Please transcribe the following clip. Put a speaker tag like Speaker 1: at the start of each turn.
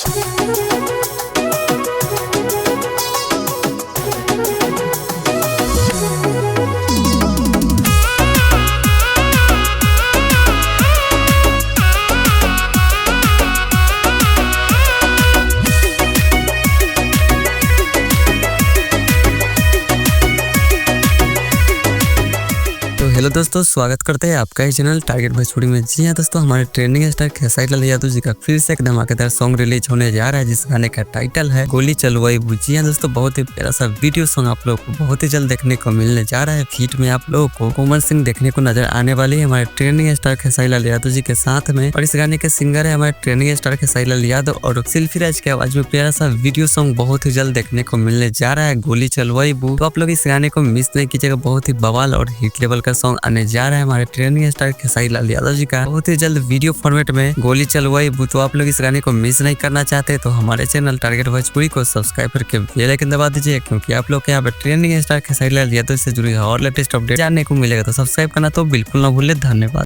Speaker 1: तो हेलो दोस्तों, स्वागत करते हैं आपका ही चैनल टारगेट भोजपुरी में। जी हाँ दोस्तों, हमारे ट्रेंडिंग स्टार खेसारी लाल यादव जी का फिर से एक धमाकेदार सॉन्ग रिलीज होने जा रहा है, जिस गाने का टाइटल है गोली चलवाई बू। जी हाँ दोस्तों, बहुत ही प्यारा सा वीडियो सॉन्ग आप लोग को बहुत ही जल्द देखने को मिलने जा रहा है। फीट में आप लोगों को कोमल सिंह देखने को नजर आने वाली है हमारे ट्रेंडिंग स्टार खेसारी लाल यादव जी के साथ में, और इस गाने के सिंगर है हमारे ट्रेंडिंग स्टार खेसारी लाल यादव। और सिल्फी राज की आवाज में प्यारा सा वीडियो सॉन्ग बहुत ही जल्द देखने को मिलने जा रहा है, गोली चलवाई बू। तो आप लोग इस गाने को मिस नहीं कीजिएगा, बहुत ही बवाल और हिट लेवल का सॉन्ग आने जा रहा है हमारे ट्रेंडिंग स्टार खेसारी लाल यादव जी का बहुत ही जल्द वीडियो फॉर्मेट में, गोली चलवाई बू। तो आप लोग इस गाने को मिस नहीं करना चाहते तो हमारे चैनल टारगेट भोजपुरी को सब्सक्राइब करके बेल आइकन दबा दीजिए, क्योंकि आप लोग के यहाँ पे ट्रेंडिंग स्टार खेसारी लाल यादव से जुड़ी और लेटेस्ट अपडेट जानने को मिलेगा। तो सब्सक्राइब करना तो बिल्कुल ना भूले। धन्यवाद।